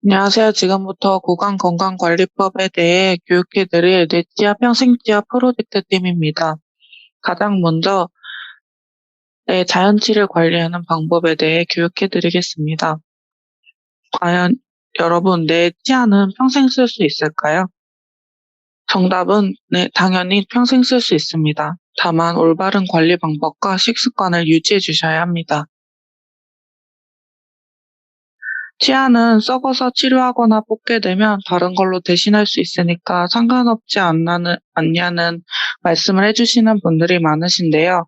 안녕하세요. 지금부터 구강건강관리법에 대해 교육해드릴 뇌치아 평생치아 프로젝트 팀입니다. 가장 먼저 뇌 자연치를 관리하는 방법에 대해 교육해드리겠습니다. 과연 여러분, 뇌 치아는 평생 쓸 수 있을까요? 정답은 네, 당연히 평생 쓸 수 있습니다. 다만 올바른 관리 방법과 식습관을 유지해 주셔야 합니다. 치아는 썩어서 치료하거나 뽑게 되면 다른 걸로 대신할 수 있으니까 상관없지 않냐는 말씀을 해주시는 분들이 많으신데요.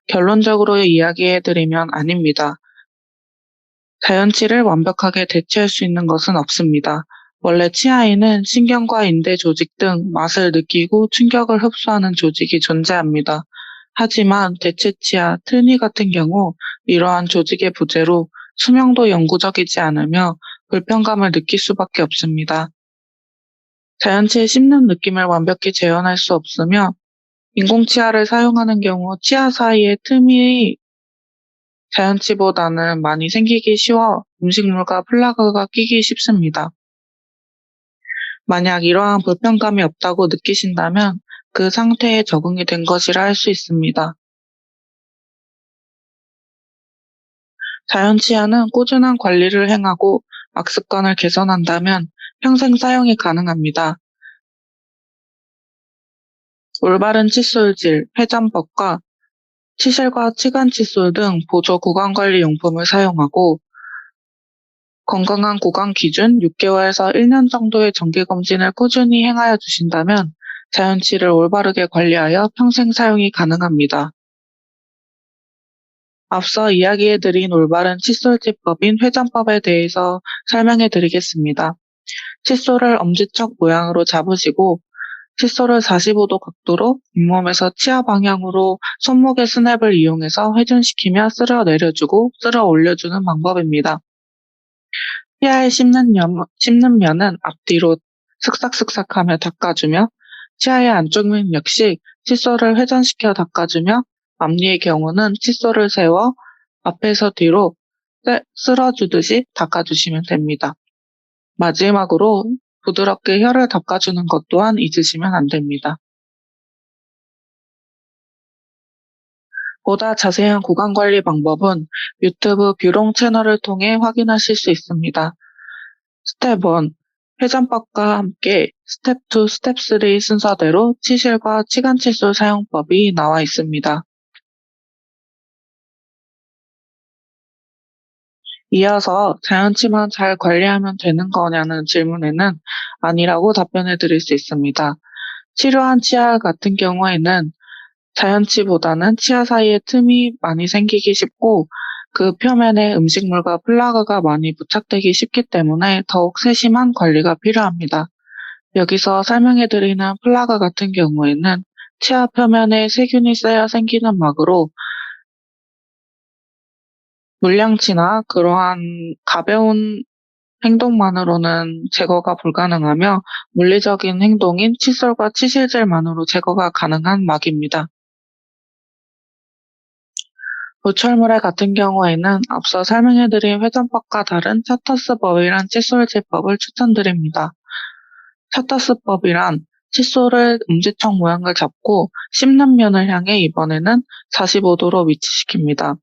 결론적으로 이야기해드리면 아닙니다. 자연치를 완벽하게 대체할 수 있는 것은 없습니다. 원래 치아에는 신경과 인대 조직 등 맛을 느끼고 충격을 흡수하는 조직이 존재합니다. 하지만 대체 치아, 틀니 같은 경우 이러한 조직의 부재로 수명도 영구적이지 않으며 불편감을 느낄 수밖에 없습니다. 자연치의 씹는 느낌을 완벽히 재현할 수 없으며 인공치아를 사용하는 경우 치아 사이에 틈이 자연치보다는 많이 생기기 쉬워 음식물과 플라그가 끼기 쉽습니다. 만약 이러한 불편감이 없다고 느끼신다면 그 상태에 적응이 된 것이라 할 수 있습니다. 자연치아는 꾸준한 관리를 행하고 악습관을 개선한다면 평생 사용이 가능합니다. 올바른 칫솔질, 회전법과 치실과 치간 칫솔 등 보조 구강관리 용품을 사용하고 건강한 구강 기준 6개월에서 1년 정도의 정기검진을 꾸준히 행하여 주신다면 자연치를 올바르게 관리하여 평생 사용이 가능합니다. 앞서 이야기해드린 올바른 칫솔질법인 회전법에 대해서 설명해 드리겠습니다. 칫솔을 엄지척 모양으로 잡으시고 칫솔을 45도 각도로 잇몸에서 치아 방향으로 손목의 스냅을 이용해서 회전시키며 쓸어 내려주고 쓸어 올려주는 방법입니다. 치아에 씹는 면은 앞뒤로 슥싹슥싹하며 닦아주며 치아의 안쪽 면 역시 칫솔을 회전시켜 닦아주며 앞니의 경우는 칫솔을 세워 앞에서 뒤로 쓸어주듯이 닦아주시면 됩니다. 마지막으로 부드럽게 혀를 닦아주는 것 또한 잊으시면 안 됩니다. 보다 자세한 구강관리 방법은 유튜브 뷰롱 채널을 통해 확인하실 수 있습니다. 스텝 1. 회전법과 함께 스텝 2, 스텝 3 순서대로 치실과 치간 칫솔 사용법이 나와 있습니다. 이어서 자연치만 잘 관리하면 되는 거냐는 질문에는 아니라고 답변해 드릴 수 있습니다. 치료한 치아 같은 경우에는 자연치보다는 치아 사이에 틈이 많이 생기기 쉽고 그 표면에 음식물과 플라그가 많이 부착되기 쉽기 때문에 더욱 세심한 관리가 필요합니다. 여기서 설명해드리는 플라그 같은 경우에는 치아 표면에 세균이 쌓여 생기는 막으로 물량치나 그러한 가벼운 행동만으로는 제거가 불가능하며 물리적인 행동인 칫솔과 치실젤만으로 제거가 가능한 막입니다. 보철물에 같은 경우에는 앞서 설명해드린 회전법과 다른 차터스법이란 칫솔질법을 추천드립니다. 차터스법이란 칫솔을 엄지척 모양을 잡고 씹는 면을 향해 이번에는 45도로 위치시킵니다.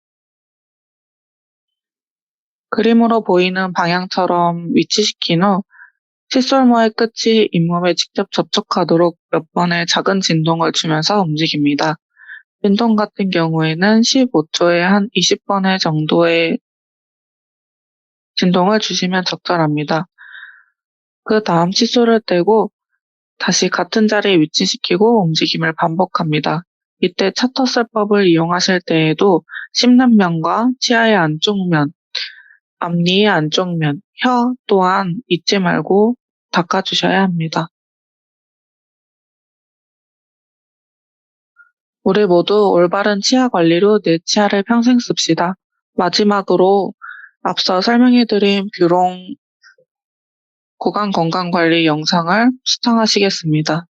그림으로 보이는 방향처럼 위치시킨 후 칫솔모의 끝이 잇몸에 직접 접촉하도록 몇 번의 작은 진동을 주면서 움직입니다. 진동 같은 경우에는 15초에 한 20번의 정도의 진동을 주시면 적절합니다. 그 다음 칫솔을 떼고 다시 같은 자리에 위치시키고 움직임을 반복합니다. 이때 차터슬법을 이용하실 때에도 씹는 면과 치아의 안쪽 면, 앞니의 안쪽 면, 혀 또한 잊지 말고 닦아주셔야 합니다. 우리 모두 올바른 치아 관리로 내 치아를 평생 씁시다. 마지막으로 앞서 설명해드린 뷰롱 구강 건강관리 영상을 시청하시겠습니다.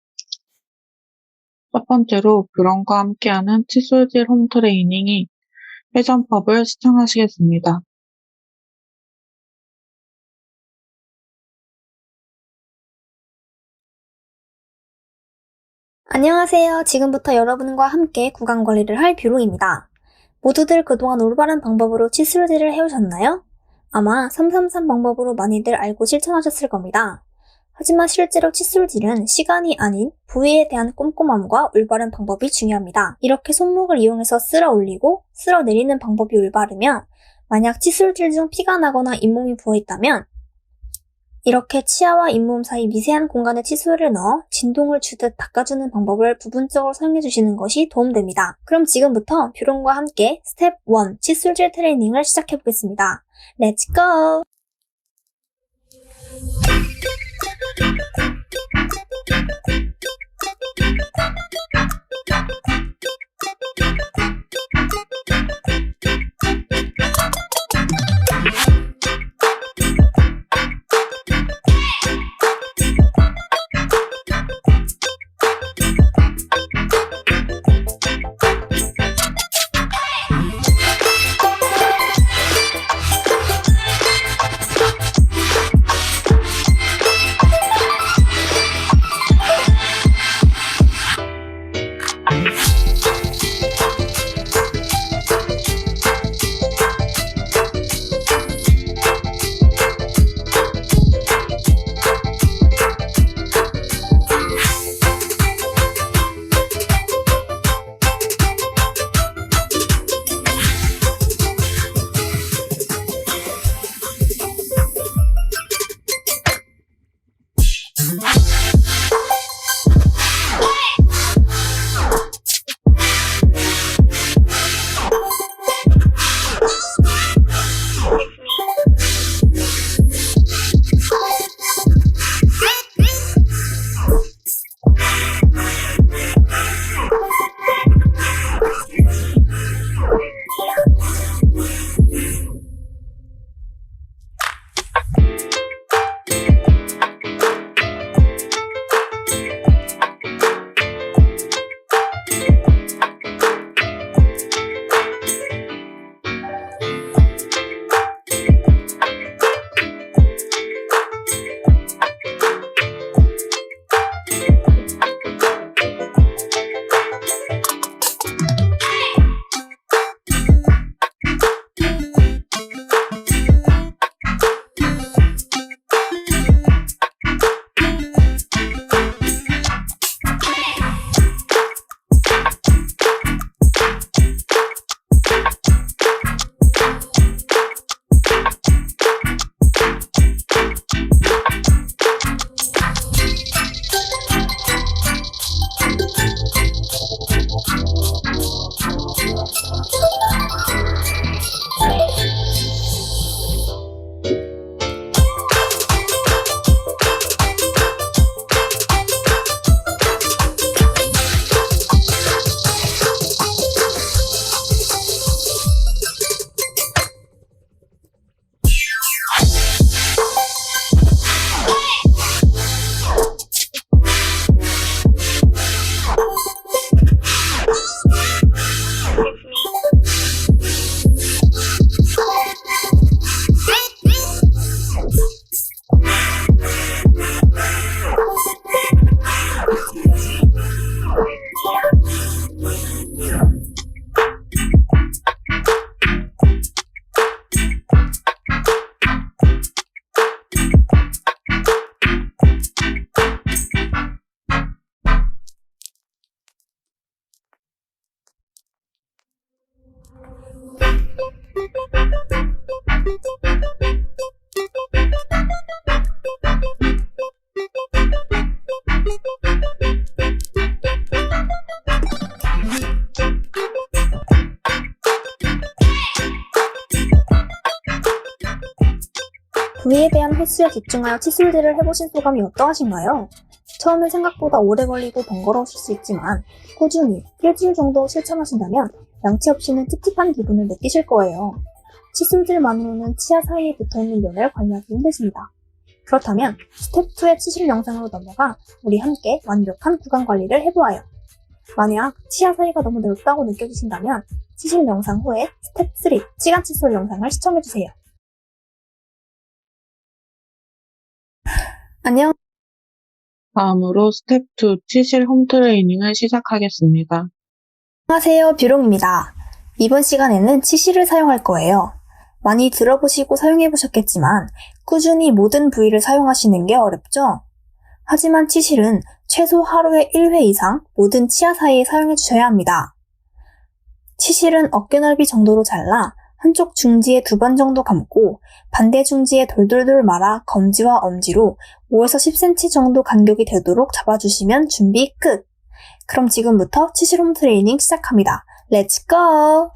첫 번째로 뷰롱과 함께하는 칫솔질 홈트레이닝이 회전법을 시청하시겠습니다. 안녕하세요. 지금부터 여러분과 함께 구강 관리를 할 뷰롱입니다. 모두들 그동안 올바른 방법으로 치솔질을 해오셨나요? 아마 333 방법으로 많이들 알고 실천하셨을 겁니다. 하지만 실제로 칫솔질은 시간이 아닌 부위에 대한 꼼꼼함과 올바른 방법이 중요합니다. 이렇게 손목을 이용해서 쓸어 올리고 쓸어 내리는 방법이 올바르면, 만약 칫솔질 중 피가 나거나 잇몸이 부어있다면 이렇게 치아와 잇몸 사이 미세한 공간에 칫솔을 넣어 진동을 주듯 닦아주는 방법을 부분적으로 사용해주시는 것이 도움됩니다. 그럼 지금부터 뷰롱과 함께 스텝 1 칫솔질 트레이닝을 시작해보겠습니다. 렛츠 고! 부위에 대한 횟수에 집중하여 칫솔질을 해보신 소감이 어떠하신가요? 처음엔 생각보다 오래 걸리고 번거로우실 수 있지만 꾸준히 일주일 정도 실천하신다면 양치 없이는 찝찝한 기분을 느끼실 거예요. 칫솔질만으로는 치아 사이에 붙어있는 면을 관리하기 힘드십니다. 그렇다면 스텝 2의 치실 영상으로 넘어가 우리 함께 완벽한 구강 관리를 해보아요. 만약 치아 사이가 너무 넓다고 느껴지신다면 치실 영상 후에 스텝 3 시간 칫솔 영상을 시청해주세요. 안녕. 다음으로 스텝 2 치실 홈 트레이닝을 시작하겠습니다. 안녕하세요, 뷰롱입니다. 이번 시간에는 치실을 사용할 거예요. 많이 들어보시고 사용해보셨겠지만 꾸준히 모든 부위를 사용하시는 게 어렵죠? 하지만 치실은 최소 하루에 1회 이상 모든 치아 사이에 사용해주셔야 합니다. 치실은 어깨 넓이 정도로 잘라 한쪽 중지에 2번 정도 감고 반대 중지에 돌돌돌 말아 검지와 엄지로 5에서 10cm 정도 간격이 되도록 잡아주시면 준비 끝! 그럼 지금부터 치실 홈 트레이닝 시작합니다. 렛츠 고!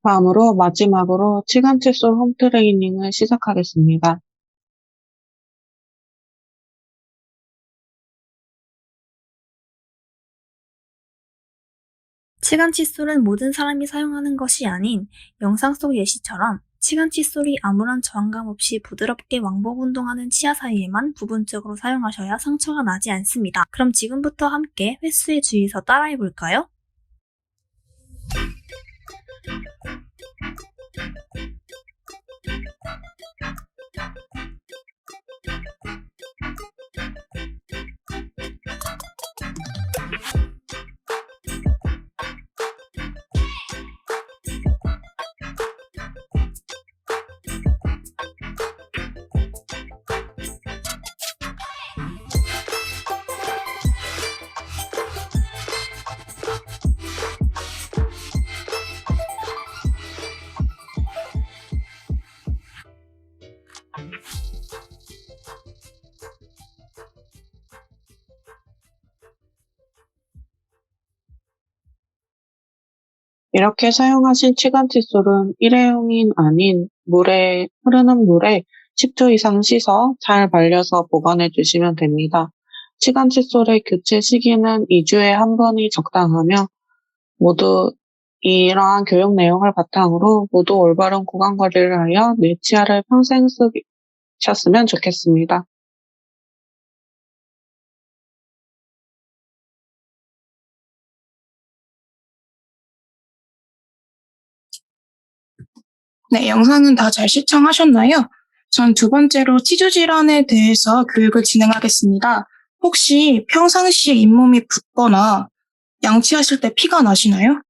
다음으로 마지막으로 치간 칫솔 홈 트레이닝을 시작하겠습니다. 치간 칫솔은 모든 사람이 사용하는 것이 아닌 영상 속 예시처럼 치간 칫솔이 아무런 저항감 없이 부드럽게 왕복 운동하는 치아 사이에만 부분적으로 사용하셔야 상처가 나지 않습니다. 그럼 지금부터 함께 횟수에 주의해서 따라해볼까요? 이렇게 사용하신 치간 칫솔은 일회용이 아닌 흐르는 물에 10초 이상 씻어 잘 말려서 보관해 주시면 됩니다. 치간 칫솔의 교체 시기는 2주에 한 번이 적당하며 이러한 교육 내용을 바탕으로 모두 올바른 구강 관리를 하여 내 치아를 평생 쓰셨으면 좋겠습니다. 네, 영상은 다 잘 시청하셨나요? 전 2번째로 치주 질환에 대해서 교육을 진행하겠습니다. 혹시 평상시에 잇몸이 붓거나 양치하실 때 피가 나시나요?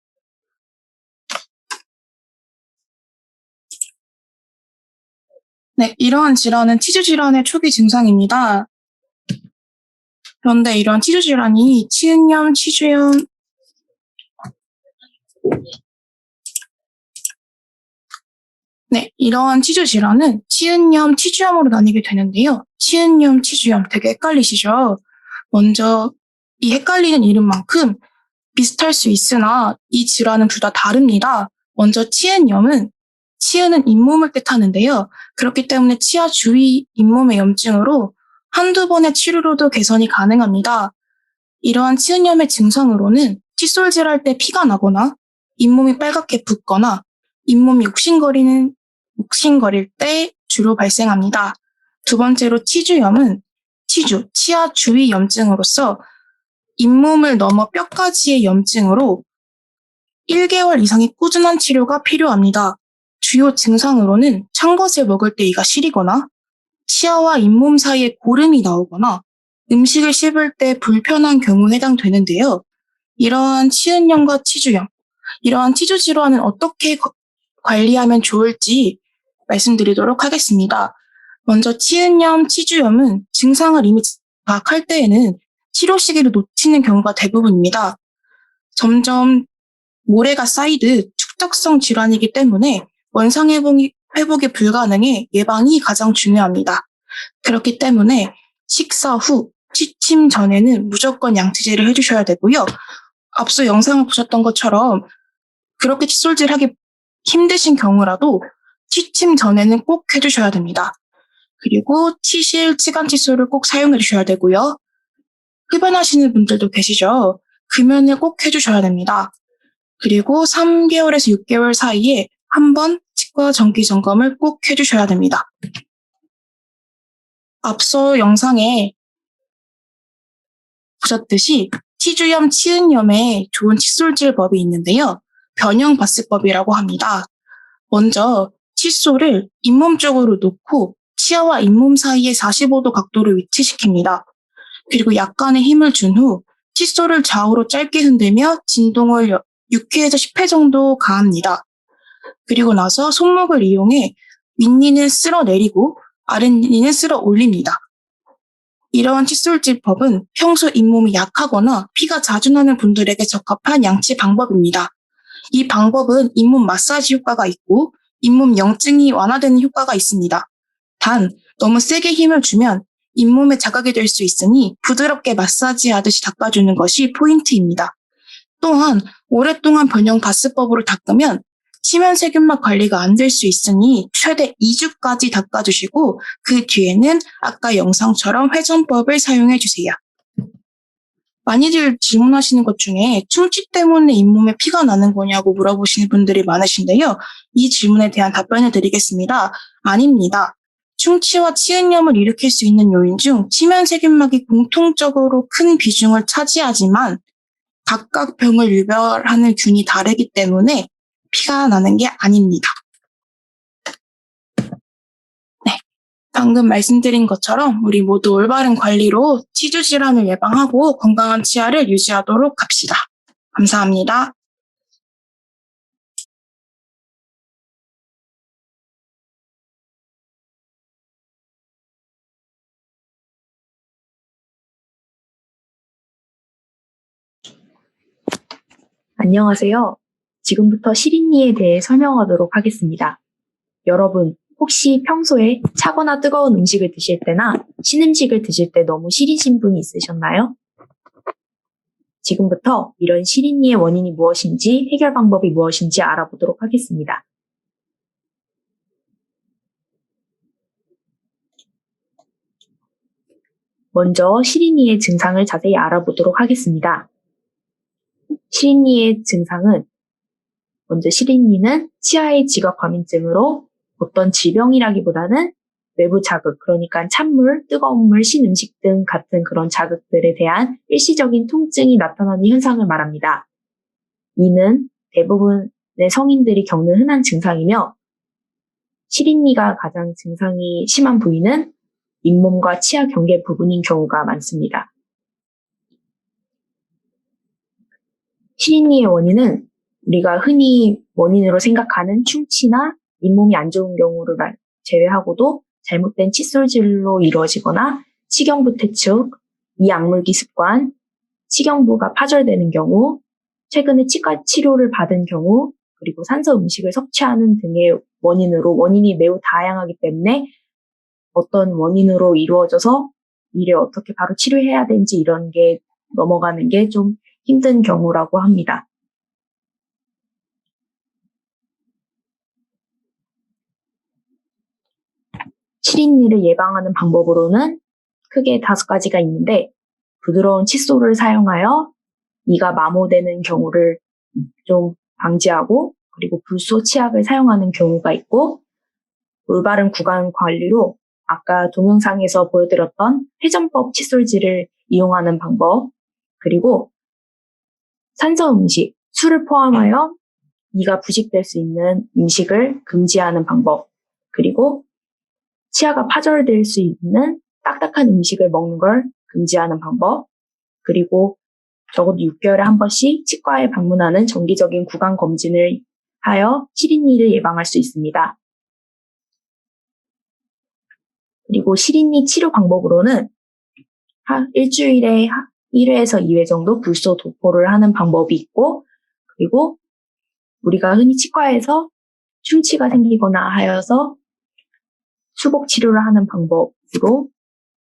네, 이러한 질환은 치주 질환의 초기 증상입니다. 그런데 이런 치주 질환이 치은염, 치주염, 네, 이러한 치주 질환은 치은염, 치주염으로 나뉘게 되는데요. 치은염, 치주염 되게 헷갈리시죠? 먼저 이 헷갈리는 이름만큼 비슷할 수 있으나 이 질환은 둘 다 다릅니다. 먼저 치은염은 치은은 잇몸을 뜻하는데요. 그렇기 때문에 치아 주위 잇몸의 염증으로 한두 번의 치료로도 개선이 가능합니다. 이러한 치은염의 증상으로는 칫솔질할 때 피가 나거나 잇몸이 빨갛게 붓거나 잇몸이 욱신거릴 때 주로 발생합니다. 두 번째로 치주염은 치아 주위 염증으로서 잇몸을 넘어 뼈까지의 염증으로 1개월 이상의 꾸준한 치료가 필요합니다. 주요 증상으로는 찬 것을 먹을 때 이가 시리거나 치아와 잇몸 사이에 고름이 나오거나 음식을 씹을 때 불편한 경우에 해당되는데요. 이러한 치은염과 치주염, 이러한 치주 질환은 어떻게 관리하면 좋을지 말씀드리도록 하겠습니다. 먼저 치은염, 치주염은 증상을 이미 파악할 때에는 치료 시기를 놓치는 경우가 대부분입니다. 점점 모래가 쌓이듯 축적성 질환이기 때문에 원상 회복이 불가능해 예방이 가장 중요합니다. 그렇기 때문에 식사 후, 취침 전에는 무조건 양치질을 해주셔야 되고요. 앞서 영상을 보셨던 것처럼 그렇게 칫솔질하기 힘드신 경우라도 취침 전에는 꼭 해주셔야 됩니다. 그리고 치실, 치간 칫솔을 꼭 사용해 주셔야 되고요. 흡연하시는 분들도 계시죠? 금연을 꼭 해주셔야 됩니다. 그리고 3개월에서 6개월 사이에 한 번 치과 정기 점검을 꼭 해주셔야 됩니다. 앞서 영상에 보셨듯이 치주염, 치은염에 좋은 칫솔질법이 있는데요. 변형바스법이라고 합니다. 먼저 칫솔을 잇몸 쪽으로 놓고 치아와 잇몸 사이에 45도 각도로 위치시킵니다. 그리고 약간의 힘을 준 후 칫솔을 좌우로 짧게 흔들며 진동을 6회에서 10회 정도 가합니다. 그리고 나서 손목을 이용해 윗니는 쓸어 내리고 아랫니는 쓸어 올립니다. 이러한 칫솔질법은 평소 잇몸이 약하거나 피가 자주 나는 분들에게 적합한 양치 방법입니다. 이 방법은 잇몸 마사지 효과가 있고 잇몸 염증이 완화되는 효과가 있습니다. 단, 너무 세게 힘을 주면 잇몸에 자극이 될 수 있으니 부드럽게 마사지하듯이 닦아주는 것이 포인트입니다. 또한 오랫동안 변형 바스법으로 닦으면 치면 세균막 관리가 안 될 수 있으니 최대 2주까지 닦아주시고 그 뒤에는 아까 영상처럼 회전법을 사용해주세요. 많이들 질문하시는 것 중에 충치 때문에 잇몸에 피가 나는 거냐고 물어보시는 분들이 많으신데요. 이 질문에 대한 답변을 드리겠습니다. 아닙니다. 충치와 치은염을 일으킬 수 있는 요인 중 치면 세균막이 공통적으로 큰 비중을 차지하지만 각각 병을 유발하는 균이 다르기 때문에 피가 나는 게 아닙니다. 네, 방금 말씀드린 것처럼 우리 모두 올바른 관리로 치주 질환을 예방하고 건강한 치아를 유지하도록 합시다. 감사합니다. 안녕하세요. 지금부터 시린니에 대해 설명하도록 하겠습니다. 여러분, 혹시 평소에 차거나 뜨거운 음식을 드실 때나 신음식을 드실 때 너무 시리신 분이 있으셨나요? 지금부터 이런 시린니의 원인이 무엇인지 해결 방법이 무엇인지 알아보도록 하겠습니다. 먼저 시린니의 증상을 자세히 알아보도록 하겠습니다. 시린니의 증상은 먼저 시린니는 치아의 지각 과민증으로 어떤 질병이라기보다는 외부 자극, 그러니까 찬물, 뜨거운 물, 신음식 등 같은 그런 자극들에 대한 일시적인 통증이 나타나는 현상을 말합니다. 이는 대부분의 성인들이 겪는 흔한 증상이며 시린니가 가장 증상이 심한 부위는 잇몸과 치아 경계 부분인 경우가 많습니다. 시린니의 원인은 우리가 흔히 원인으로 생각하는 충치나 잇몸이 안 좋은 경우를 제외하고도 잘못된 칫솔질로 이루어지거나 치경부 퇴축, 이악물기 습관, 치경부가 파절되는 경우, 최근에 치과 치료를 받은 경우, 그리고 산소 음식을 섭취하는 등의 원인이 매우 다양하기 때문에 어떤 원인으로 이루어져서 이를 어떻게 바로 치료해야 되는지 이런 게 넘어가는 게 좀 힘든 경우라고 합니다. 치린니를 예방하는 방법으로는 크게 5가지가 있는데 부드러운 칫솔을 사용하여 이가 마모되는 경우를 좀 방지하고 그리고 불소 치약을 사용하는 경우가 있고 올바른 구강 관리로 아까 동영상에서 보여드렸던 회전법 칫솔질을 이용하는 방법 그리고 산소 음식, 술을 포함하여 이가 부식될 수 있는 음식을 금지하는 방법 그리고 치아가 파절될 수 있는 딱딱한 음식을 먹는 걸 금지하는 방법 그리고 적어도 6개월에 한 번씩 치과에 방문하는 정기적인 구강 검진을 하여 치린니를 예방할 수 있습니다. 그리고 치린니 치료 방법으로는 일주일에 1회에서 2회 정도 불소 도포를 하는 방법이 있고 그리고 우리가 흔히 치과에서 충치가 생기거나 하여서 수복 치료를 하는 방법으로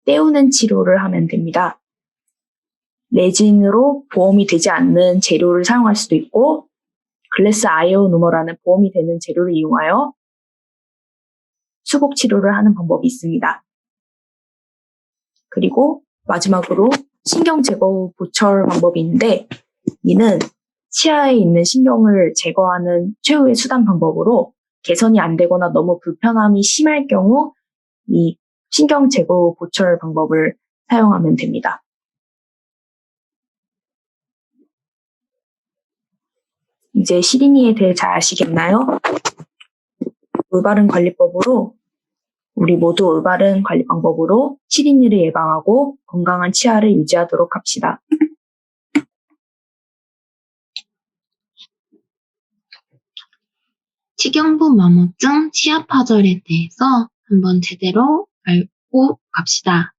때우는 치료를 하면 됩니다. 레진으로 보험이 되지 않는 재료를 사용할 수도 있고 글래스 아이오누머라는 보험이 되는 재료를 이용하여 수복 치료를 하는 방법이 있습니다. 그리고 마지막으로 신경 제거 후 보철 방법이 있는데 이는 치아에 있는 신경을 제거하는 최후의 수단 방법으로 개선이 안 되거나 너무 불편함이 심할 경우 이 신경 제거 후 보철 방법을 사용하면 됩니다. 이제 시린이에 대해 잘 아시겠나요? 올바른 관리법으로 우리 모두 올바른 관리 방법으로 시린이를 예방하고 건강한 치아를 유지하도록 합시다. 치경부 마모증, 치아 파절에 대해서 한번 제대로 알고 갑시다.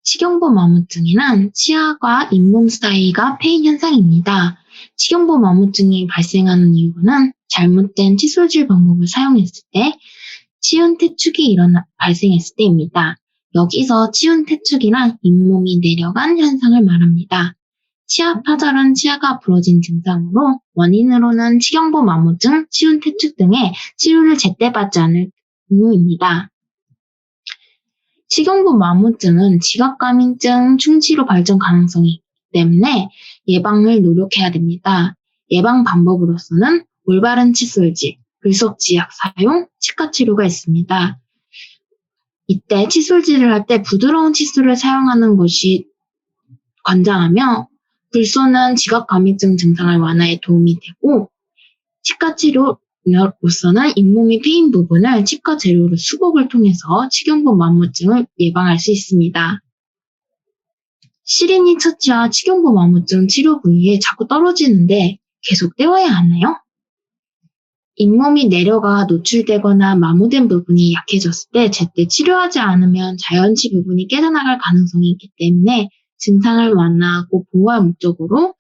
치경부 마모증에는 치아와 잇몸 사이가 패인 현상입니다. 치경부 마모증이 발생하는 이유는 잘못된 칫솔질 방법을 사용했을 때 치운 퇴축이 발생했을 때입니다. 여기서 치운 퇴축이란 잇몸이 내려간 현상을 말합니다. 치아 파절은 치아가 부러진 증상으로 원인으로는 치경부 마모증, 치운 퇴축 등의 치료를 제때 받지 않을 경우입니다. 치경부 마모증은 지각감인증 충치로 발전 가능성이 있기 때문에 예방을 노력해야 됩니다. 예방 방법으로서는 올바른 칫솔질, 불속지약 사용, 치과 치료가 있습니다. 이때 칫솔질을 할 때 부드러운 칫솔을 사용하는 것이 권장하며 불소는 지각감인증 증상을 완화에 도움이 되고 치과 치료로서는 잇몸이 패인 부분을 치과 재료로 수복을 통해서 치경부 마모증을 예방할 수 있습니다. 시린이 처치와 치경부 마모증 치료 부위에 자꾸 떨어지는데 계속 떼어야 하나요? 잇몸이 내려가 노출되거나 마모된 부분이 약해졌을 때 제때 치료하지 않으면 자연치 부분이 깨져나갈 가능성이 있기 때문에 증상을 완화하고 보호할 목적으로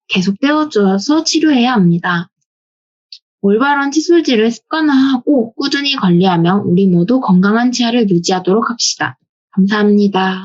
계속 떼어줘서 치료해야 합니다. 올바른 칫솔질을 습관화하고 꾸준히 관리하며 우리 모두 건강한 치아를 유지하도록 합시다. 감사합니다.